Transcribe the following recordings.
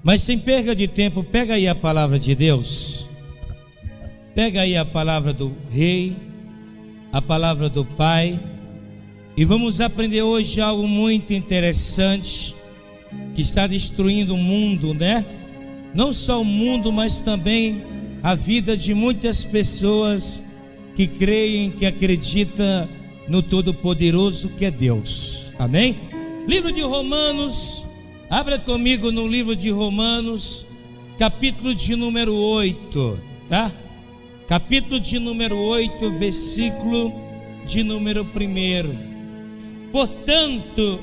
Mas sem perda de tempo, pega aí a palavra de Deus. Pega aí a palavra do Rei, a palavra do Pai. E vamos aprender hoje algo muito interessante que está destruindo o mundo, né? Não só o mundo, mas também a vida de muitas pessoas que creem, que acreditam no Todo-Poderoso que é Deus. Amém? Livro de Romanos. Abra comigo no livro de Romanos, capítulo de número 8, tá? Capítulo de número 8, versículo de número 1. Portanto,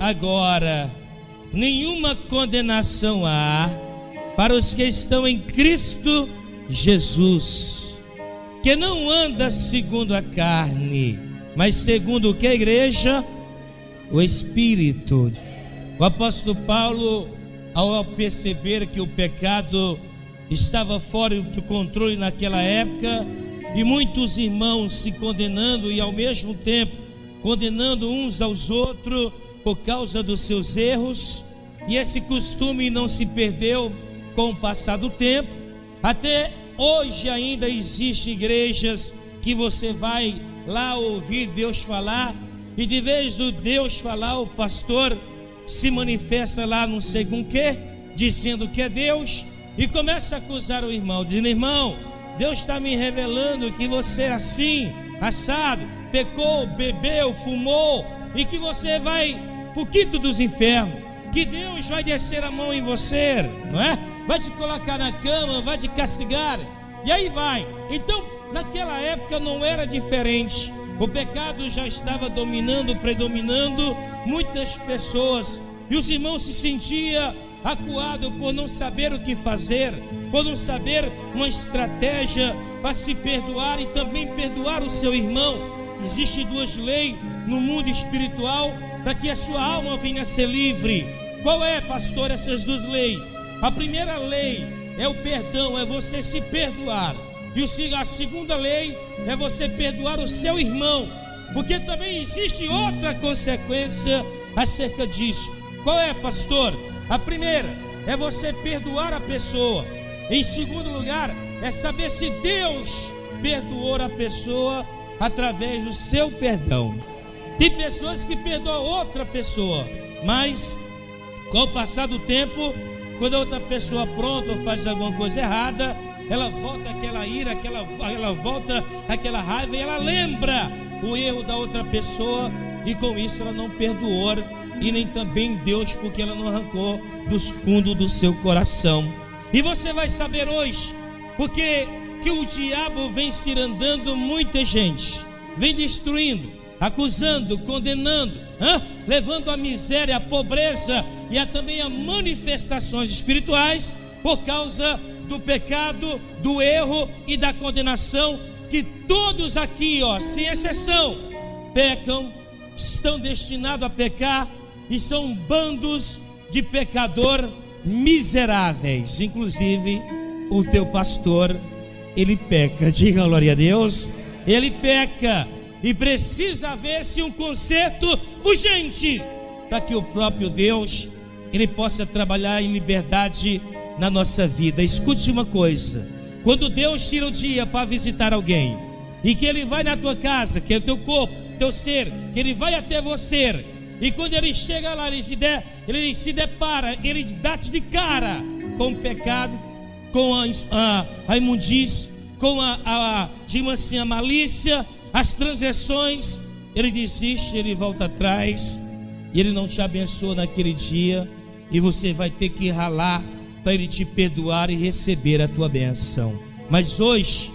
agora, nenhuma condenação há para os que estão em Cristo Jesus, que não anda segundo a carne, mas segundo o que a igreja? O Espírito. O apóstolo Paulo, ao perceber que o pecado estava fora do controle naquela época, e muitos irmãos se condenando e ao mesmo tempo condenando uns aos outros por causa dos seus erros, e esse costume não se perdeu com o passar do tempo. Até hoje ainda existem igrejas que você vai lá ouvir Deus falar, e de vez do Deus falar, o pastor se manifesta lá não sei com que, dizendo que é Deus, e começa a acusar o irmão, dizendo: irmão, Deus está me revelando que você é assim, assado, pecou, bebeu, fumou, e que você vai pro quinto dos infernos, que Deus vai descer a mão em você, não é? Vai te colocar na cama, vai te castigar, e aí vai. Então, naquela época não era diferente. O pecado já estava dominando, predominando muitas pessoas, e os irmãos se sentiam acuados por não saber o que fazer, por não saber uma estratégia para se perdoar e também perdoar o seu irmão. Existem duas leis no mundo espiritual para que a sua alma venha a ser livre. Qual é, pastor, essas duas leis? A primeira lei é o perdão, é você se perdoar. E a segunda lei é você perdoar o seu irmão, porque também existe outra consequência acerca disso. Qual é, pastor? A primeira é você perdoar a pessoa. Em segundo lugar, é saber se Deus perdoou a pessoa através do seu perdão. Tem pessoas que perdoam outra pessoa, mas com o passar do tempo, quando a outra pessoa pronta ou faz alguma coisa errada, ela volta aquela ira, ela volta aquela raiva, e ela lembra o erro da outra pessoa, e com isso ela não perdoou, e nem também Deus, porque ela não arrancou dos fundos do seu coração. E você vai saber hoje porque que o diabo vem cirandando muita gente, vem destruindo, acusando, condenando, levando a miséria, a pobreza e também a manifestações espirituais por causa do pecado, do erro e da condenação, que todos aqui, sem exceção, pecam, estão destinados a pecar, e são bandos de pecador miseráveis. Inclusive o teu pastor, ele peca. Diga glória a Deus. Ele peca, e precisa haver-se um conserto urgente para que o próprio Deus ele possa trabalhar em liberdade na nossa vida. Escute uma coisa: quando Deus tira o dia para visitar alguém, e que Ele vai na tua casa, que é o teu corpo, teu ser, que Ele vai até você, e quando Ele chega lá, Ele se depara, Ele dá-te de cara com o pecado, com a imundícia, com a malícia, as transgressões, Ele desiste, Ele volta atrás, e Ele não te abençoa naquele dia, e você vai ter que ralar para Ele te perdoar e receber a tua bênção. Mas hoje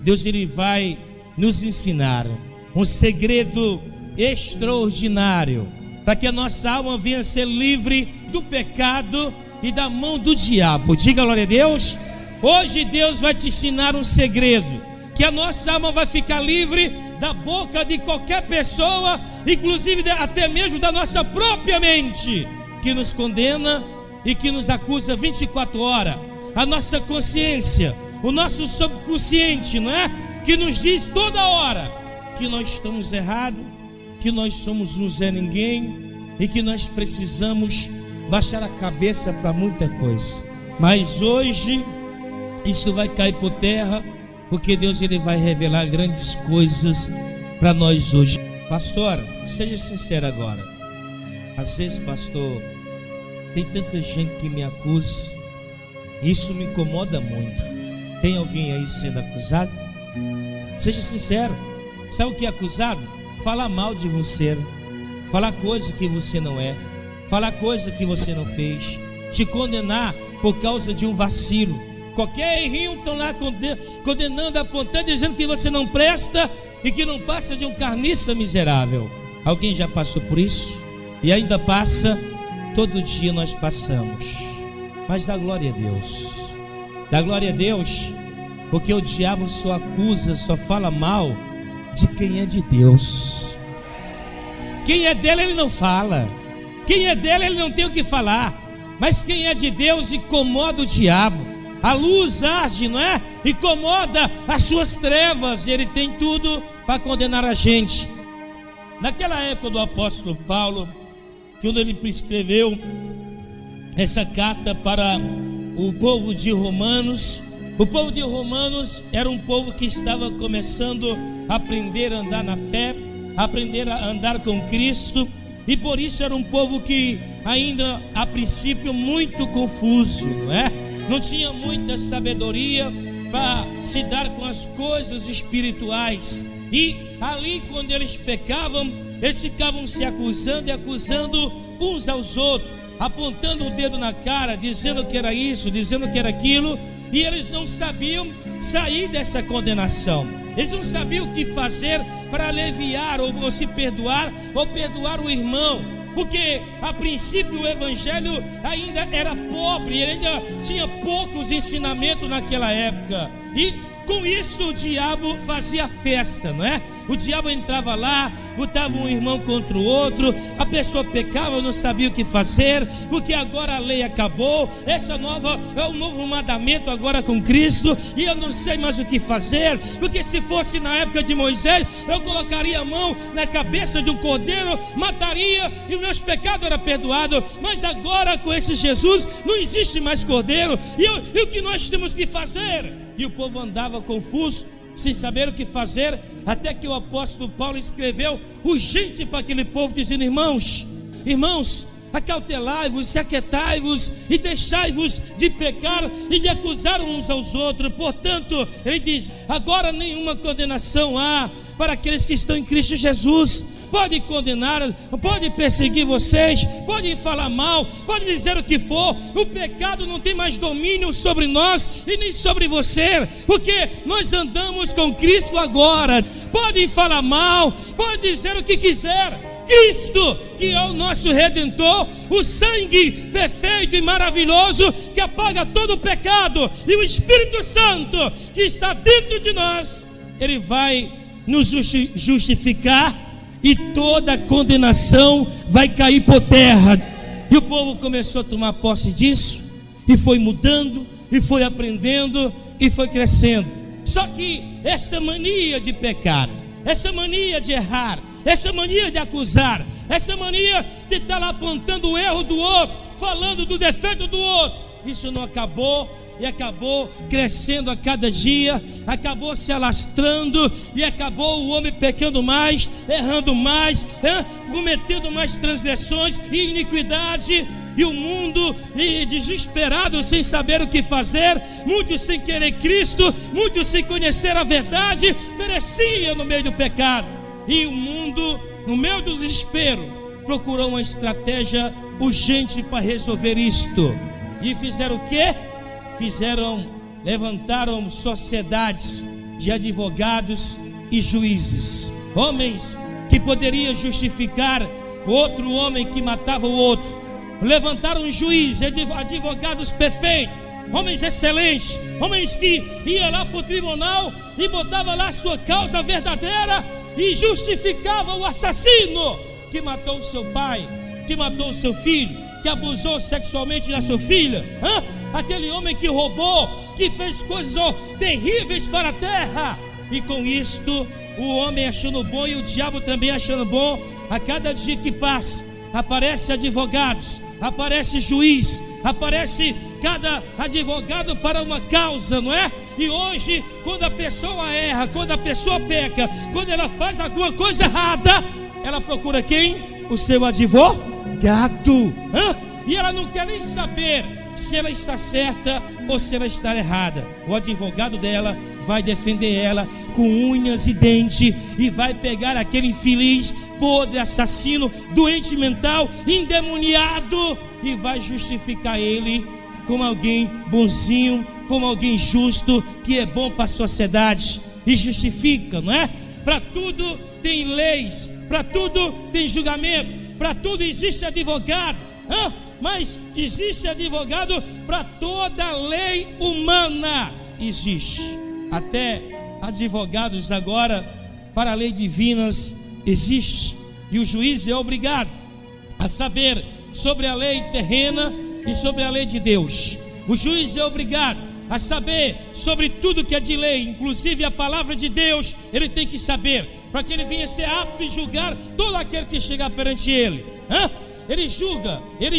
Deus ele vai nos ensinar um segredo extraordinário para que a nossa alma venha a ser livre do pecado e da mão do diabo. Diga glória a Deus. Hoje Deus vai te ensinar um segredo, que a nossa alma vai ficar livre da boca de qualquer pessoa, inclusive até mesmo da nossa própria mente, que nos condena e que nos acusa 24 horas. A nossa consciência, o nosso subconsciente, não é? Que nos diz toda hora que nós estamos errados, que nós somos um Zé Ninguém, e que nós precisamos baixar a cabeça para muita coisa. Mas hoje isso vai cair por terra, porque Deus ele vai revelar grandes coisas para nós hoje. Pastor, seja sincero agora. Às vezes, pastor, tem tanta gente que me acusa, isso me incomoda muito. Tem alguém aí sendo acusado? Seja sincero. Sabe o que é acusado? Falar mal de você, falar coisa que você não é, falar coisa que você não fez, te condenar por causa de um vacilo. Qualquer errinho estão lá condenando, apontando, dizendo que você não presta e que não passa de um carniça miserável. Alguém já passou por isso? E ainda passa? Todo dia nós passamos. Mas dá glória a Deus. Dá glória a Deus, porque o diabo só acusa, só fala mal de quem é de Deus. Quem é dele ele não fala. Quem é dele ele não tem o que falar. Mas quem é de Deus incomoda o diabo. A luz age, não é? Incomoda as suas trevas. E ele tem tudo para condenar a gente. Naquela época do apóstolo Paulo, quando ele escreveu essa carta para o povo de Romanos, o povo de Romanos era um povo que estava começando a aprender a andar na fé, aprender a andar com Cristo, e por isso era um povo que ainda a princípio muito confuso, não é? Não tinha muita sabedoria para se dar com as coisas espirituais. E ali quando eles pecavam, eles ficavam se acusando e acusando uns aos outros, apontando o dedo na cara, dizendo que era isso, dizendo que era aquilo, e eles não sabiam sair dessa condenação. Eles não sabiam o que fazer para aliviar ou se perdoar ou perdoar o irmão, porque a princípio o evangelho ainda era pobre, ele ainda tinha poucos ensinamentos naquela época. E com isso o diabo fazia festa, não é? O diabo entrava lá, botava um irmão contra o outro, a pessoa pecava, não sabia o que fazer, porque agora a lei acabou, é o novo mandamento agora com Cristo, e eu não sei mais o que fazer, porque se fosse na época de Moisés, eu colocaria a mão na cabeça de um cordeiro, mataria e os meus pecados eram perdoados, mas agora com esse Jesus não existe mais cordeiro, e o que nós temos que fazer? E o povo andava confuso, sem saber o que fazer, até que o apóstolo Paulo escreveu urgente para aquele povo, dizendo: irmãos, acautelai-vos, se aquietai-vos e deixai-vos de pecar e de acusar uns aos outros. Portanto, ele diz: agora nenhuma condenação há para aqueles que estão em Cristo Jesus. Pode condenar, pode perseguir vocês, pode falar mal, pode dizer o que for, o pecado não tem mais domínio sobre nós e nem sobre você, porque nós andamos com Cristo agora. Pode falar mal, pode dizer o que quiser. Cristo, que é o nosso Redentor, o sangue perfeito e maravilhoso que apaga todo o pecado, e o Espírito Santo que está dentro de nós, ele vai nos justificar, e toda condenação vai cair por terra. E o povo começou a tomar posse disso, e foi mudando, e foi aprendendo, e foi crescendo. Só que essa mania de pecar, essa mania de errar, essa mania de acusar, essa mania de estar lá apontando o erro do outro, falando do defeito do outro, isso não acabou. E acabou crescendo a cada dia, acabou se alastrando, e acabou o homem pecando mais, errando mais, cometendo mais transgressões e iniquidade, e o mundo desesperado, sem saber o que fazer, muitos sem querer Cristo, muitos sem conhecer a verdade, perecia no meio do pecado. E o mundo, no meio do desespero, procurou uma estratégia urgente para resolver isto. E fizeram o quê? Levantaram sociedades de advogados e juízes, homens que poderiam justificar outro homem que matava o outro. Levantaram juízes, advogados perfeitos, homens excelentes, homens que iam lá para o tribunal e botavam lá a sua causa verdadeira e justificava o assassino que matou o seu pai, que matou o seu filho, que abusou sexualmente da sua filha, aquele homem que roubou, que fez coisas terríveis para a terra. E com isto, o homem achando bom e o diabo também achando bom, a cada dia que passa, aparece advogados, aparece juiz, aparece cada advogado para uma causa, não é? E hoje, quando a pessoa erra, quando a pessoa peca, quando ela faz alguma coisa errada, ela procura quem? O seu advogado. E ela não quer nem saber se ela está certa ou se ela está errada. O advogado dela vai defender ela com unhas e dentes, e vai pegar aquele infeliz, podre, assassino, doente mental, endemoniado, e vai justificar ele como alguém bonzinho, como alguém justo, que é bom para a sociedade, e justifica, não é? Para tudo tem leis, para tudo tem julgamento, para tudo existe advogado, mas existe advogado para toda lei humana, existe. Até advogados agora para a lei divinas existe, e o juiz é obrigado a saber sobre a lei terrena e sobre a lei de Deus. O juiz é obrigado a saber sobre tudo que é de lei, inclusive a palavra de Deus. Ele tem que saber, para que ele venha ser apto em julgar todo aquele que chegar perante ele. Ele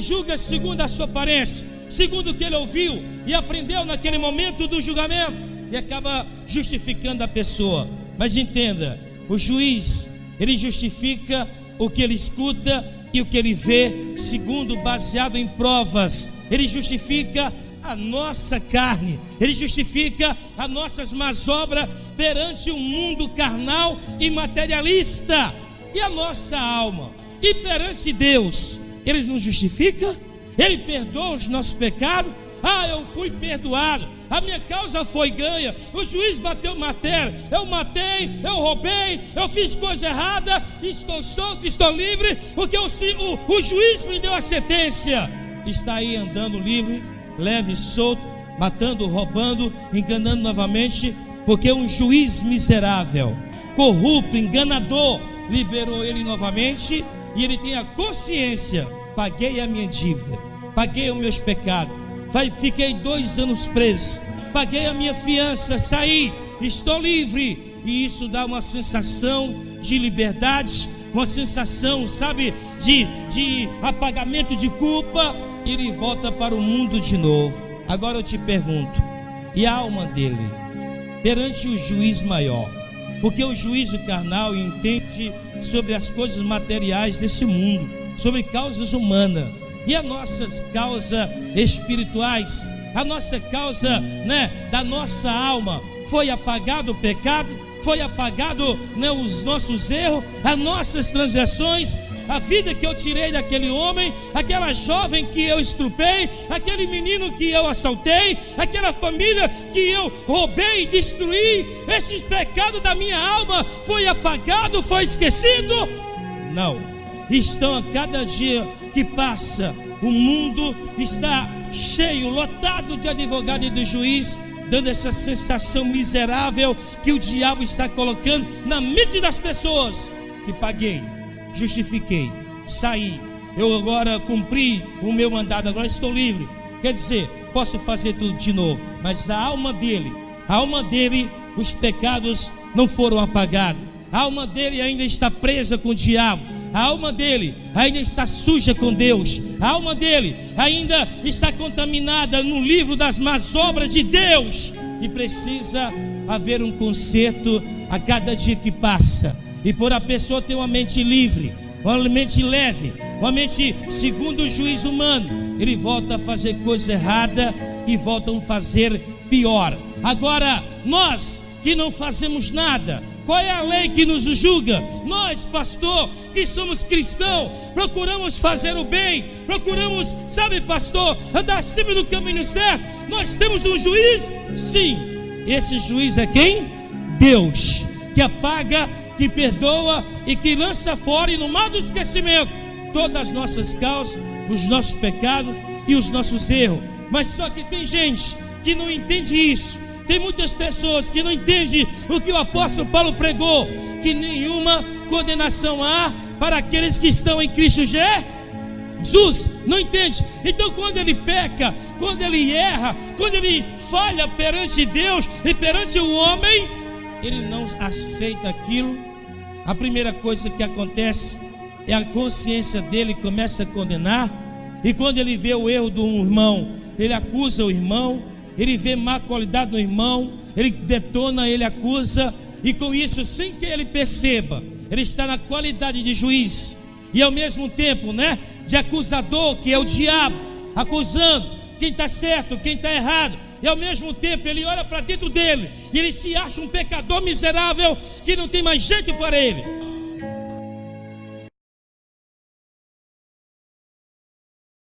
julga segundo a sua aparência, segundo o que ele ouviu e aprendeu naquele momento do julgamento, e acaba justificando a pessoa. Mas entenda, o juiz, ele justifica o que ele escuta e o que ele vê, segundo, baseado em provas. Ele justifica a nossa carne, ele justifica as nossas más obras perante um mundo carnal e materialista, e a nossa alma, e perante Deus, ele nos justifica, ele perdoa os nossos pecados. Eu fui perdoado, a minha causa foi ganha, o juiz bateu martelo, eu matei, eu roubei, eu fiz coisa errada, estou solto, estou livre, porque o juiz me deu a sentença. Está aí andando livre, leve, solto, matando, roubando, enganando novamente, porque um juiz miserável, corrupto, enganador, liberou ele novamente, e ele tem a consciência: paguei a minha dívida, paguei os meus pecados, fiquei 2 anos preso, paguei a minha fiança, saí, estou livre. E isso dá uma sensação de liberdade, uma sensação, sabe, de apagamento de culpa. Ele volta para o mundo de novo. Agora eu te pergunto, e a alma dele perante o juiz maior? Porque o juízo carnal entende sobre as coisas materiais desse mundo, sobre causas humanas, e as nossas causas espirituais, a nossa causa, da nossa alma, foi apagado o pecado, foi apagado, os nossos erros, as nossas transgressões, a vida que eu tirei daquele homem, aquela jovem que eu estrupei, aquele menino que eu assaltei, aquela família que eu roubei e destruí. Esses pecados da minha alma foi apagado, foi esquecido? Não, estão a cada dia que passa. O mundo está cheio, lotado de advogado e de juiz, dando essa sensação miserável que o diabo está colocando na mente das pessoas: que paguei, justifiquei, saí, eu agora cumpri o meu mandado, agora estou livre. Quer dizer, posso fazer tudo de novo. Mas a alma dele, os pecados não foram apagados. A alma dele ainda está presa com o diabo. A alma dele ainda está suja com Deus. A alma dele ainda está contaminada no livro das más obras de Deus. E precisa haver um conserto a cada dia que passa. E por a pessoa ter uma mente livre, uma mente leve, uma mente segundo o juízo humano, ele volta a fazer coisa errada e voltam a fazer pior. Agora, nós que não fazemos nada, qual é a lei que nos julga? Nós, pastor, que somos cristãos, procuramos fazer o bem, procuramos, sabe, pastor, andar sempre no caminho certo. Nós temos um juiz? Sim. Esse juiz é quem? Deus, que apaga, que perdoa e que lança fora e no mar do esquecimento todas as nossas causas, os nossos pecados e os nossos erros. Mas só que tem gente que não entende isso. Tem muitas pessoas que não entendem o que o apóstolo Paulo pregou, que nenhuma condenação há para aqueles que estão em Cristo Jesus. Não entende? Então quando ele peca, quando ele erra, quando ele falha perante Deus e perante o homem, ele não aceita aquilo. A primeira coisa que acontece, e a consciência dele começa a condenar. E quando ele vê o erro de um irmão, ele acusa o irmão. Ele vê má qualidade no irmão, ele detona, ele acusa. E com isso, sem que ele perceba, ele está na qualidade de juiz e ao mesmo tempo, de acusador, que é o diabo, acusando quem está certo, quem está errado. E ao mesmo tempo ele olha para dentro dele e ele se acha um pecador miserável que não tem mais jeito para ele.